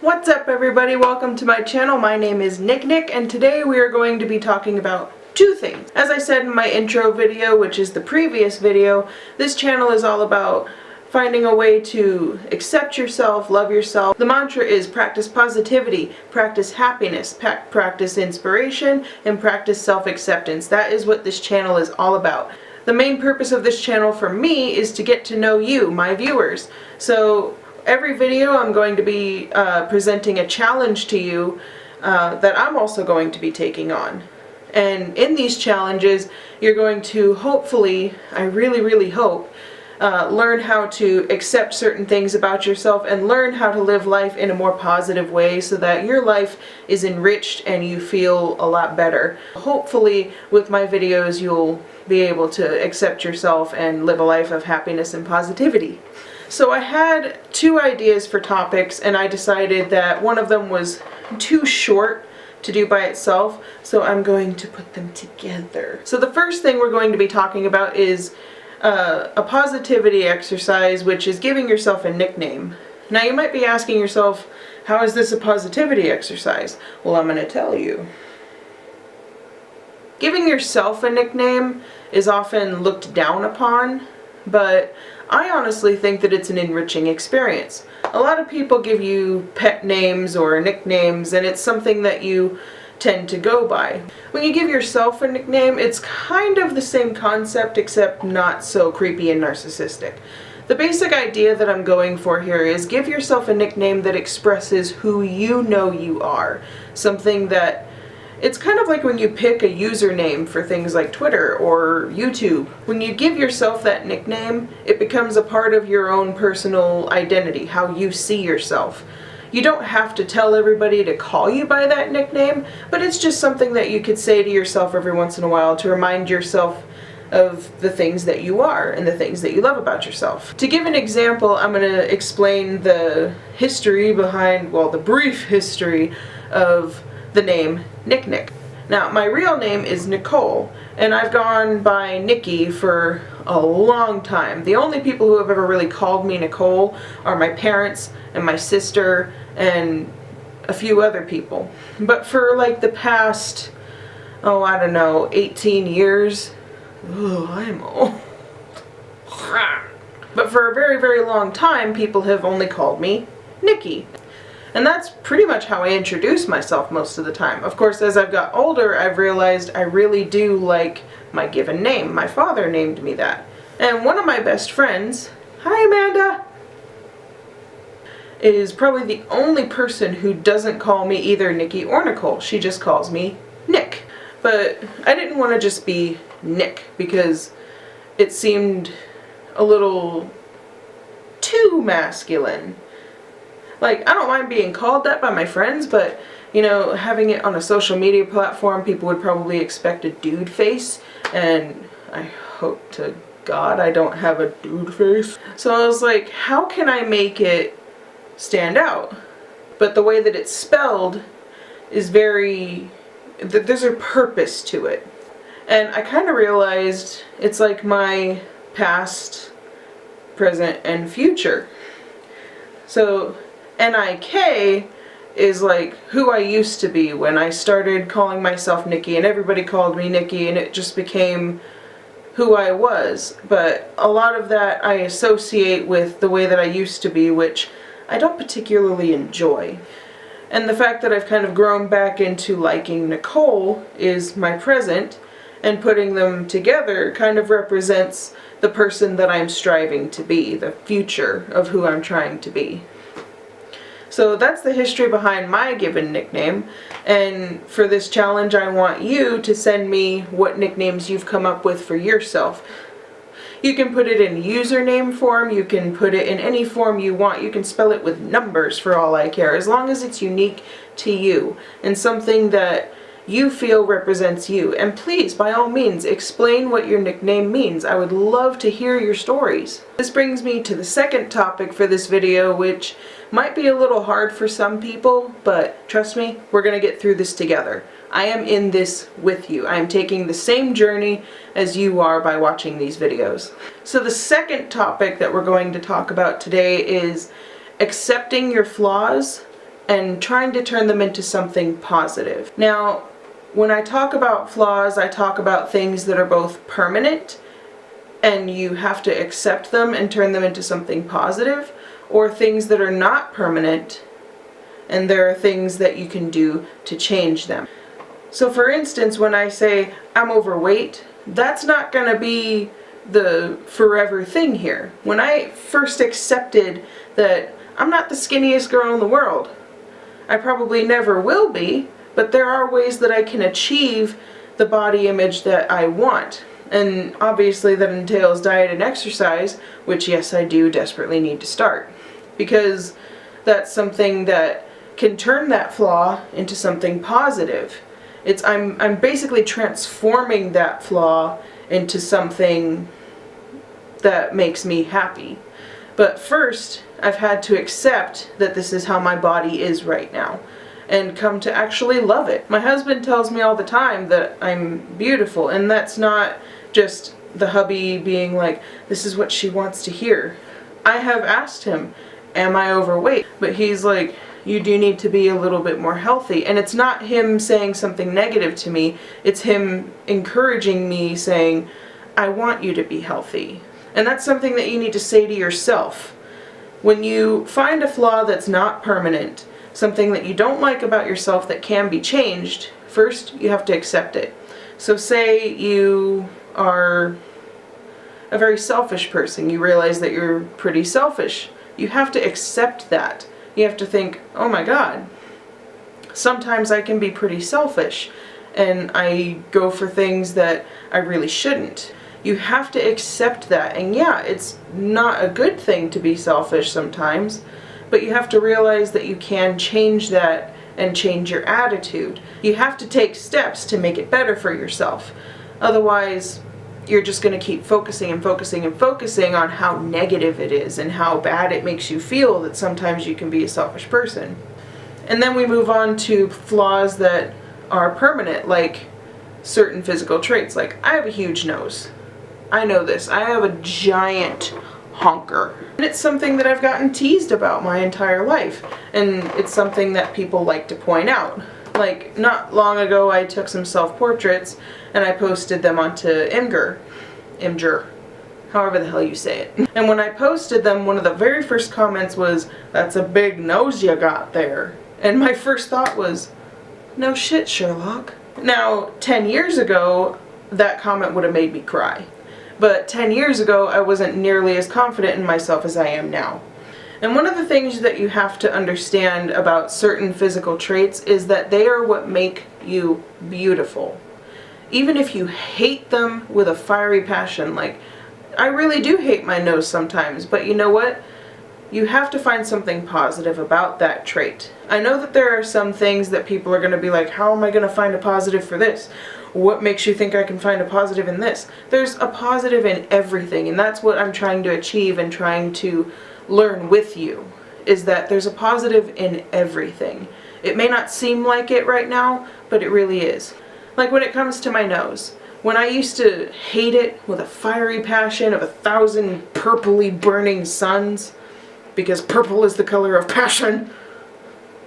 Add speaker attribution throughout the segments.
Speaker 1: What's up everybody, welcome to my channel. My name is NicNik and today we are going to be talking about two things. As I said in my intro video, which is the previous video, this channel is all about finding a way to accept yourself, love yourself. The mantra is practice positivity, practice happiness, practice inspiration, and practice self-acceptance. That is what this channel is all about. The main purpose of this channel for me is to get to know you, my viewers. So every video I'm going to be presenting a challenge to you that I'm also going to be taking on. And in these challenges, you're going to hopefully, I really hope, learn how to accept certain things about yourself and learn how to live life in a more positive way so that your life is enriched and you feel a lot better. Hopefully with my videos you'll be able to accept yourself and live a life of happiness and positivity. So I had two ideas for topics and I decided that one of them was too short to do by itself, so I'm going to put them together. So the first thing we're going to be talking about is a positivity exercise, which is giving yourself a nickname. Now you might be asking yourself, how is this a positivity exercise? Well, I'm going to tell you. Giving yourself a nickname is often looked down upon, but I honestly think that it's an enriching experience. A lot of people give you pet names or nicknames, and it's something that you tend to go by. When you give yourself a nickname, it's kind of the same concept except not so creepy and narcissistic. The basic idea that I'm going for here is give yourself a nickname that expresses who you know you are. Something that, it's kind of like when you pick a username for things like Twitter or YouTube. When you give yourself that nickname, it becomes a part of your own personal identity, how you see yourself. You don't have to tell everybody to call you by that nickname, but it's just something that you could say to yourself every once in a while to remind yourself of the things that you are and the things that you love about yourself. To give an example, I'm going to explain the history behind, well, the brief history of the name NicNik. Now, my real name is Nicole, and I've gone by Nikki for a long time. The only people who have ever really called me Nicole are my parents and my sister and a few other people. But for like the past, oh, I don't know, 18 years, I'm old. But for a very long time, people have only called me Nikki. And that's pretty much how I introduce myself most of the time. Of course, as I've got older, I've realized I really do like my given name. My father named me that. And one of my best friends, hi Amanda, is probably the only person who doesn't call me either Nikki or Nicole. She just calls me Nick. But I didn't want to just be Nick because it seemed a little too masculine. Like, I don't mind being called that by my friends, but, you know, having it on a social media platform, people would probably expect a dude face, and I hope to God I don't have a dude face. So I was like, how can I make it stand out? But the way that it's spelled is very, there's a purpose to it. And I kind of realized it's like my past, present, and future. So NIK is like who I used to be when I started calling myself Nikki, and everybody called me Nikki, and it just became who I was. But a lot of that I associate with the way that I used to be, which I don't particularly enjoy. And the fact that I've kind of grown back into liking Nicole is my present, and putting them together kind of represents the person that I'm striving to be, the future of who I'm trying to be. So that's the history behind my given nickname, and for this challenge I want you to send me what nicknames you've come up with for yourself. You can put it in username form, you can put it in any form you want, you can spell it with numbers for all I care, as long as it's unique to you and something that you feel represents you. And please, by all means, explain what your nickname means. I would love to hear your stories. This brings me to the second topic for this video, which might be a little hard for some people, but trust me, we're gonna get through this together. I am in this with you. I am taking the same journey as you are by watching these videos. So the second topic that we're going to talk about today is accepting your flaws and trying to turn them into something positive. Now, when I talk about flaws, I talk about things that are both permanent and you have to accept them and turn them into something positive, or things that are not permanent and there are things that you can do to change them. So for instance, when I say I'm overweight, that's not going to be the forever thing here. When I first accepted that I'm not the skinniest girl in the world, I probably never will be, but there are ways that I can achieve the body image that I want. And obviously that entails diet and exercise, which yes, I do desperately need to start. Because that's something that can turn that flaw into something positive. I'm basically transforming that flaw into something that makes me happy. But first, I've had to accept that this is how my body is right now, and come to actually love it. My husband tells me all the time that I'm beautiful, and that's not just the hubby being like, this is what she wants to hear. I have asked him, am I overweight? But he's like, you do need to be a little bit more healthy. And it's not him saying something negative to me, it's him encouraging me, saying, I want you to be healthy. And that's something that you need to say to yourself. When you find a flaw that's not permanent, something that you don't like about yourself that can be changed, first you have to accept it. So say you are a very selfish person. You realize that you're pretty selfish. You have to accept that. You have to think, oh my God, sometimes I can be pretty selfish and I go for things that I really shouldn't. You have to accept that. And yeah, it's not a good thing to be selfish sometimes, but you have to realize that you can change that and change your attitude. You have to take steps to make it better for yourself. Otherwise, you're just going to keep focusing and focusing and focusing on how negative it is and how bad it makes you feel that sometimes you can be a selfish person. And then we move on to flaws that are permanent, like certain physical traits. Like, I have a huge nose. I know this. I have a giant honker. And it's something that I've gotten teased about my entire life. And it's something that people like to point out. Like, not long ago I took some self-portraits and I posted them onto Imgur, however the hell you say it. And when I posted them, one of the very first comments was, that's a big nose you got there. And my first thought was, no shit, Sherlock. Now, 10 years ago, that comment would have made me cry. But 10 years ago, I wasn't nearly as confident in myself as I am now. And one of the things that you have to understand about certain physical traits is that they are what make you beautiful. Even if you hate them with a fiery passion, like, I really do hate my nose sometimes, but you know what? You have to find something positive about that trait. I know that there are some things that people are going to be like, how am I going to find a positive for this? What makes you think I can find a positive in this? There's a positive in everything, and that's what I'm trying to achieve and trying to learn with you, is that there's a positive in everything. It may not seem like it right now, but it really is. Like when it comes to my nose. When I used to hate it with a fiery passion of 1,000 purpley burning suns, because purple is the color of passion.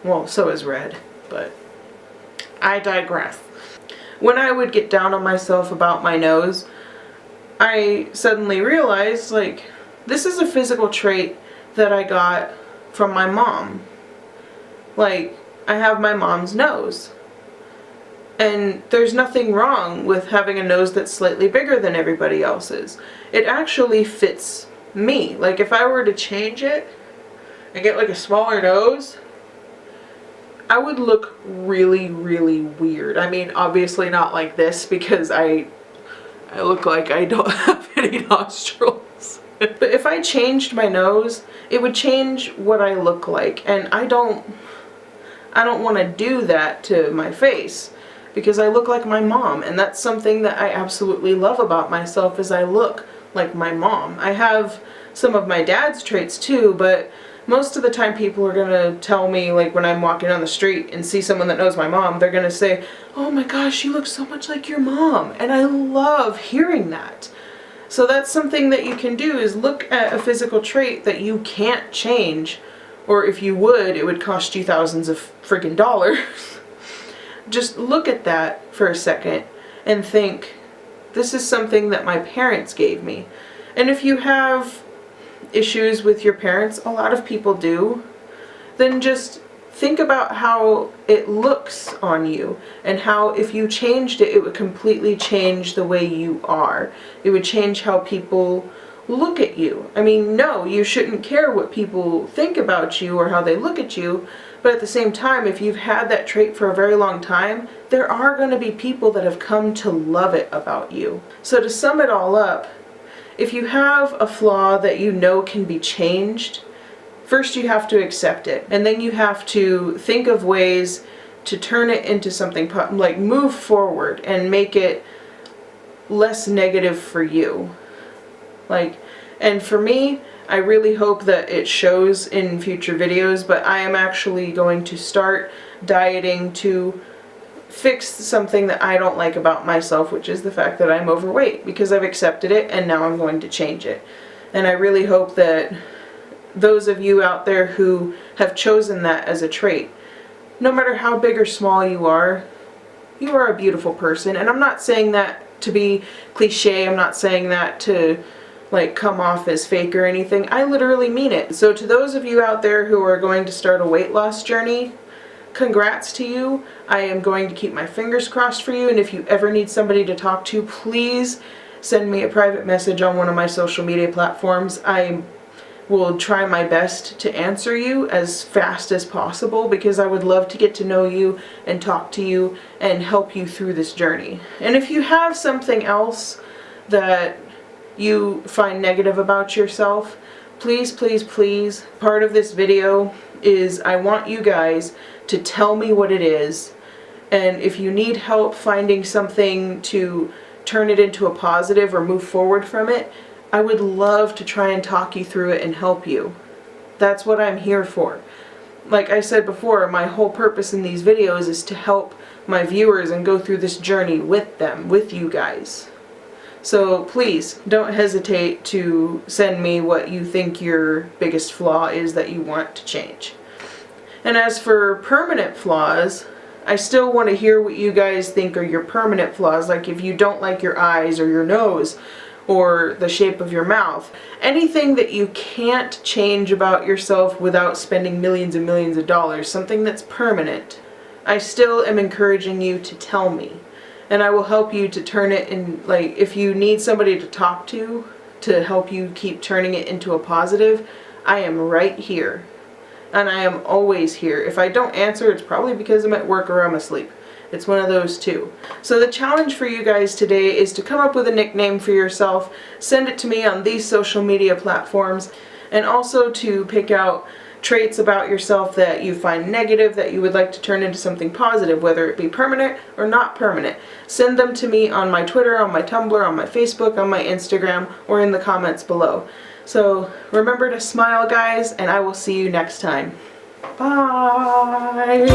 Speaker 1: Well, so is red, but I digress. When I would get down on myself about my nose, I suddenly realized, like, this is a physical trait that I got from my mom. Like, I have my mom's nose. And there's nothing wrong with having a nose that's slightly bigger than everybody else's. It actually fits me. Like, if I were to change it and get like a smaller nose, I would look really, really weird. I mean, obviously not like this, because I look like I don't have any nostrils. But if I changed my nose, it would change what I look like, and I don't want to do that to my face. because I look like my mom, and that's something that I absolutely love about myself, is I look like my mom. I have some of my dad's traits too, but most of the time people are gonna tell me, like when I'm walking on the street and see someone that knows my mom, they're gonna say, "Oh my gosh, you look so much like your mom." And I love hearing that. So that's something that you can do, is look at a physical trait that you can't change, or if you would, it would cost you thousands of freaking dollars. Just look at that for a second and think, this is something that my parents gave me. And if you have issues with your parents, a lot of people do, then just think about how it looks on you, and how if you changed it, it would completely change the way you are. It would change how people look at you. I mean, no, you shouldn't care what people think about you or how they look at you, but at the same time, if you've had that trait for a very long time, there are going to be people that have come to love it about you. So to sum it all up, if you have a flaw that you know can be changed, first you have to accept it, and then you have to think of ways to turn it into something, like move forward and make it less negative for you. And for me, I really hope that it shows in future videos, but I am actually going to start dieting to fix something that I don't like about myself, which is the fact that I'm overweight, because I've accepted it and now I'm going to change it. And I really hope that those of you out there who have chosen that as a trait, no matter how big or small you are a beautiful person. And I'm not saying that to be cliche, I'm not saying that to like come off as fake or anything. I literally mean it. So to those of you out there who are going to start a weight loss journey, congrats to you. I am going to keep my fingers crossed for you, and if you ever need somebody to talk to, please send me a private message on one of my social media platforms. I will try my best to answer you as fast as possible, because I would love to get to know you and talk to you and help you through this journey. And if you have something else that you find negative about yourself, please, please, please, part of this video is I want you guys to tell me what it is, and if you need help finding something to turn it into a positive or move forward from it, I would love to try and talk you through it and help you. That's what I'm here for. Like I said before, my whole purpose in these videos is to help my viewers and go through this journey with them, with you guys. So please don't hesitate to send me what you think your biggest flaw is that you want to change. And as for permanent flaws, I still want to hear what you guys think are your permanent flaws, like if you don't like your eyes or your nose or the shape of your mouth. Anything that you can't change about yourself without spending millions and millions of dollars, something that's permanent, I still am encouraging you to tell me. And I will help you to turn it in, like if you need somebody to talk to help you keep turning it into a positive, I am right here. And I am always here. If I don't answer, it's probably because I'm at work or I'm asleep. It's one of those two. So the challenge for you guys today is to come up with a nickname for yourself, send it to me on these social media platforms, and also to pick out traits about yourself that you find negative that you would like to turn into something positive, whether it be permanent or not permanent. Send them to me on my Twitter, on my Tumblr, on my Facebook, on my Instagram, or in the comments below. So remember to smile, guys, and I will see you next time. Bye!